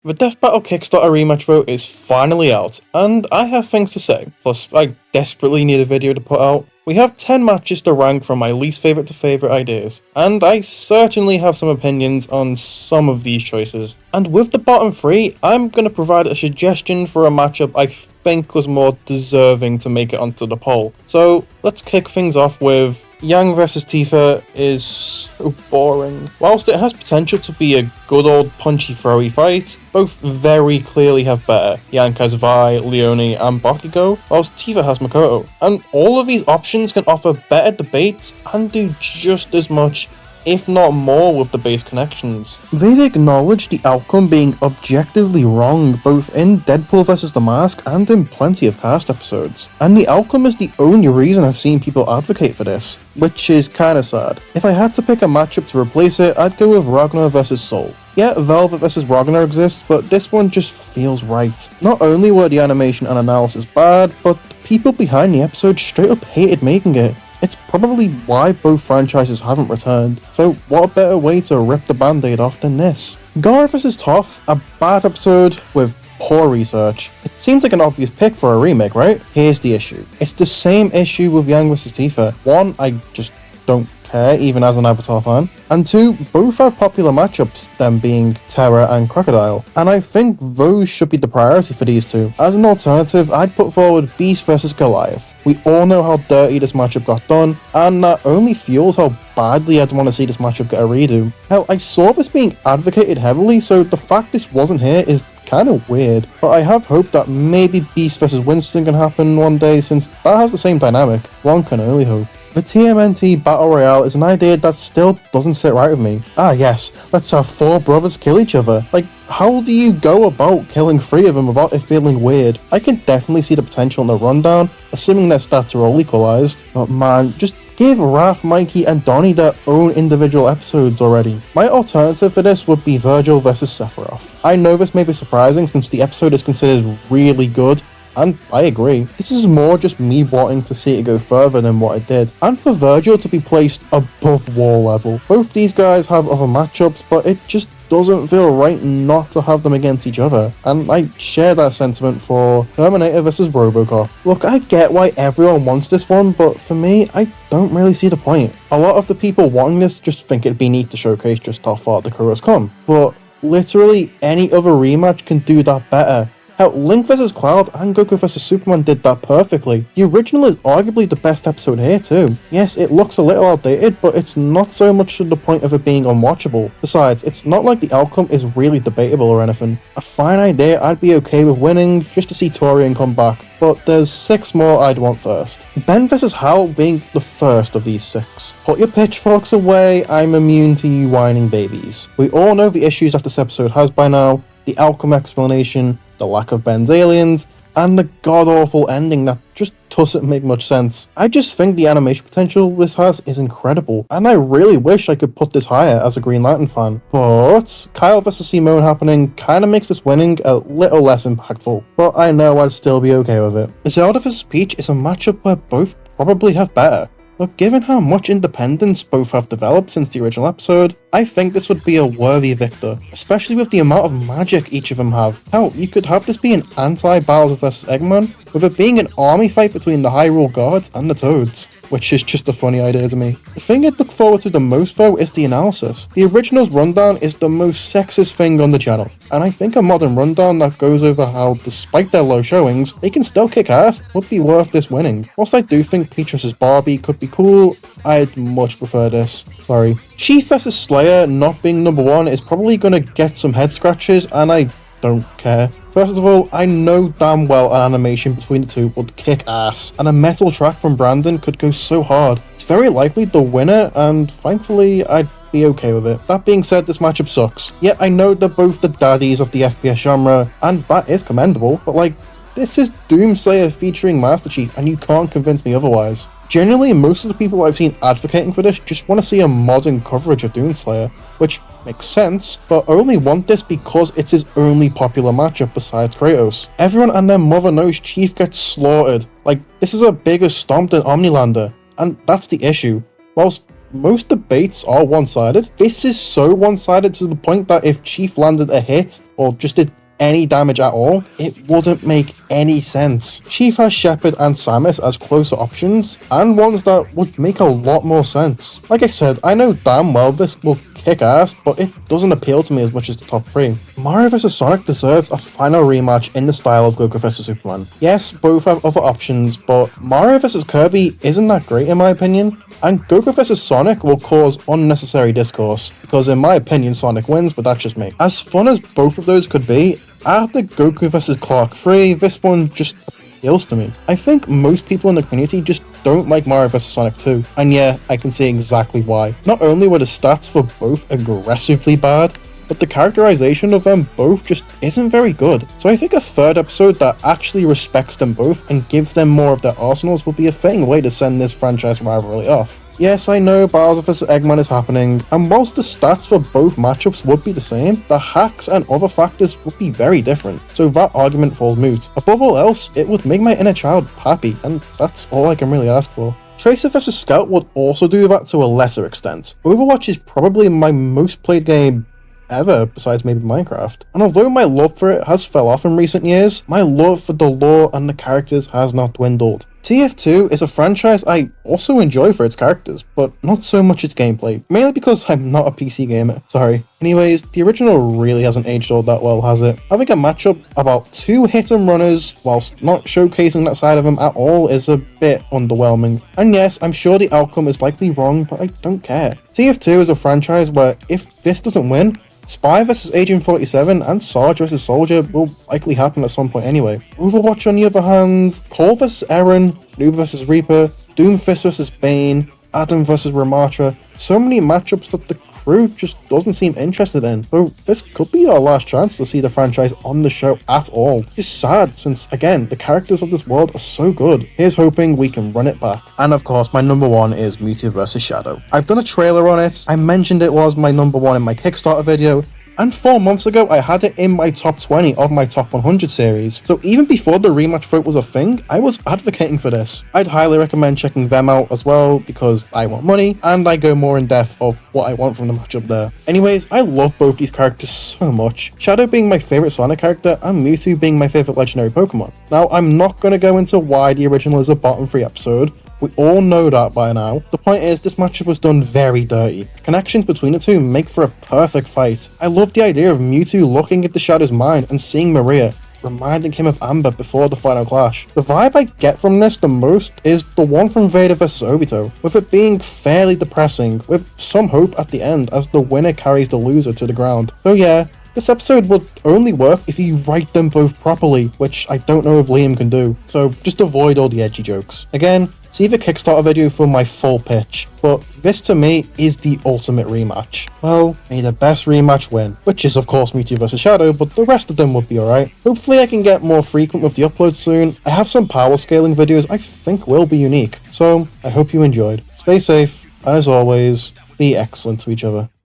The Death Battle Kickstarter rematch vote is finally out, and I have things to say, plus I desperately need a video to put out. We have 10 matches to rank from my least favourite to favourite ideas, and I certainly have some opinions on some of these choices. And with the bottom 3, I'm going to provide a suggestion for a matchup I think was more deserving to make it onto the poll. So let's kick things off with Yang vs Tifa is so boring. Whilst it has potential to be a good old punchy throwy fight, both very clearly have better. Yang has Vi, Leone and Bakugo, whilst Tifa has Makoto. And all of these options can offer better debates and do just as much, if not more, with the base connections. They've acknowledged the outcome being objectively wrong, both in Deadpool vs The Mask and in plenty of cast episodes. And the outcome is the only reason I've seen people advocate for this, which is kinda sad. If I had to pick a matchup to replace it, I'd go with Ragnar vs Soul. Yeah, Velvet vs Ragnar exists, but this one just feels right. Not only were the animation and analysis bad, but the people behind the episode straight up hated making it. It's probably why both franchises haven't returned, so what a better way to rip the band-aid off than this. Gara vs Toph, a bad episode with poor research. It seems like an obvious pick for a remake, right? Here's the issue. It's the same issue with Yang vs Tifa. One, I just don't care, even as an Avatar fan. And two, both have popular matchups, them being Terra and Crocodile. And I think those should be the priority for these two. As an alternative, I'd put forward Beast vs Goliath. We all know how dirty this matchup got done, and that only fuels how badly I'd want to see this matchup get a redo. Hell, I saw this being advocated heavily, so the fact this wasn't here is kind of weird. But I have hope that maybe Beast vs Winston can happen one day, since that has the same dynamic. One can only hope. The TMNT Battle Royale is an idea that still doesn't sit right with me. Ah yes, let's have 4 brothers kill each other. Like, how do you go about killing 3 of them without it feeling weird? I can definitely see the potential in the rundown, assuming their stats are all equalized. But man, just give Raph, Mikey and Donnie their own individual episodes already. My alternative for this would be Virgil vs Sephiroth. I know this may be surprising since the episode is considered really good, and I agree. This is more just me wanting to see it go further than what it did. And for Virgil to be placed above war level. Both these guys have other matchups, but it just doesn't feel right not to have them against each other. And I share that sentiment for Terminator vs Robocop. Look, I get why everyone wants this one, but for me, I don't really see the point. A lot of the people wanting this just think it'd be neat to showcase just how far the crew has come. But literally any other rematch can do that better. Hell, Link vs Cloud and Goku vs Superman did that perfectly. The original is arguably the best episode here too. Yes, it looks a little outdated, but it's not so much to the point of it being unwatchable. Besides, it's not like the outcome is really debatable or anything. A fine idea I'd be okay with winning just to see Torian come back, but there's 6 more I'd want first. Ben vs Hal being the first of these 6. Put your pitchforks away, I'm immune to you whining babies. We all know the issues that this episode has by now, the outcome explanation, the lack of Ben's aliens, and the god-awful ending that just doesn't make much sense. I just think the animation potential this has is incredible, and I really wish I could put this higher as a Green Lantern fan. But Kyle vs Simone happening kinda makes this winning a little less impactful, but I know I'd still be okay with it. Zelda vs Peach is a matchup where both probably have better. But given how much independence both have developed since the original episode, I think this would be a worthy victor, especially with the amount of magic each of them have. Hell, you could have this be an anti-Bowser vs Eggman, with it being an army fight between the Hyrule Guards and the Toads, which is just a funny idea to me. The thing I'd look forward to the most though is the analysis. The original's rundown is the most sexist thing on the channel, and I think a modern rundown that goes over how, despite their low showings, they can still kick ass would be worth this winning. Whilst I do think Peach vs Barbie could be cool, I'd much prefer this. Sorry. Chief vs Slayer not being number 1 is probably gonna get some head scratches, and I don't care. First of all, I know damn well an animation between the two would kick ass, and a metal track from Brandon could go so hard. It's very likely the winner, and thankfully I'd be okay with it. That being said, this matchup sucks. Yet I know they're both the daddies of the FPS genre, and that is commendable, but like, this is Doomslayer featuring Master Chief, and you can't convince me otherwise. Generally, most of the people I've seen advocating for this just want to see a modern coverage of Doomslayer, which makes sense, but only want this because it's his only popular matchup besides Kratos. Everyone and their mother knows Chief gets slaughtered. Like, this is a bigger stomp than Omnilander, and that's the issue. Whilst most debates are one-sided. This is so one-sided to the point that if Chief landed a hit, or just did any damage at all, it wouldn't make any sense. Chief has Shepard and Samus as closer options, and ones that would make a lot more sense. Like I said, I know damn well this will kick ass, but it doesn't appeal to me as much as the top 3. Mario vs Sonic deserves a final rematch in the style of Goku vs Superman. Yes, both have other options, but Mario vs Kirby isn't that great in my opinion, and Goku vs Sonic will cause unnecessary discourse, because in my opinion Sonic wins, but that's just me. As fun as both of those could be, after Goku vs Clark 3, this one just appeals to me. I think most people in the community just don't like Mario vs Sonic 2, and yeah, I can see exactly why. Not only were the stats for both aggressively bad, but the characterization of them both just isn't very good. So I think a third episode that actually respects them both and gives them more of their arsenals would be a fitting way to send this franchise rivalry off. Yes, I know Bowser vs Eggman is happening, and whilst the stats for both matchups would be the same, the hacks and other factors would be very different, so that argument falls moot. Above all else, it would make my inner child happy, and that's all I can really ask for. Tracer vs Scout would also do that to a lesser extent. Overwatch is probably my most played game ever, besides maybe Minecraft. And although my love for it has fell off in recent years, my love for the lore and the characters has not dwindled. TF2 is a franchise I also enjoy for its characters, but not so much its gameplay, mainly because I'm not a PC gamer, sorry. Anyways, the original really hasn't aged all that well, has it? Having a matchup about 2 hit and runners whilst not showcasing that side of them at all is a bit underwhelming. And yes, I'm sure the outcome is likely wrong, but I don't care. TF2 is a franchise where if this doesn't win, Spy vs Agent 47 and Sarge vs Soldier will likely happen at some point anyway. Overwatch on the other hand, Cole vs Eren, Noob vs Reaper, Doomfist vs Bane, Adam vs Ramatra, so many matchups that the crew just doesn't seem interested in. So this could be our last chance to see the franchise on the show at all. It's sad since, again, the characters of this world are so good. Here's hoping we can run it back. And of course, my number 1 is Mewtwo vs Shadow. I've done a trailer on it, I mentioned it was my number 1 in my Kickstarter video, and 4 months ago, I had it in my top 20 of my top 100 series. So even before the rematch vote was a thing, I was advocating for this. I'd highly recommend checking them out as well, because I want money, and I go more in depth of what I want from the matchup there. Anyways, I love both these characters so much. Shadow being my favourite Sonic character, and Mewtwo being my favourite legendary Pokemon. Now, I'm not going to go into why the original is a bottom 3 episode. We all know that by now. The point is, this matchup was done very dirty. Connections between the two make for a perfect fight. I love the idea of Mewtwo looking at the Shadow's mind and seeing Maria, reminding him of Amber before the final clash. The vibe I get from this the most is the one from Vader vs Obito, with it being fairly depressing, with some hope at the end as the winner carries the loser to the ground. So yeah, this episode would only work if you write them both properly, which I don't know if Liam can do, so just avoid all the edgy jokes. Again, see the Kickstarter video for my full pitch, but this to me is the ultimate rematch. Well, may the best rematch win, which is of course Mewtwo vs Shadow, but the rest of them would be alright. Hopefully I can get more frequent with the uploads soon. I have some power scaling videos I think will be unique, so I hope you enjoyed. Stay safe, and as always, be excellent to each other.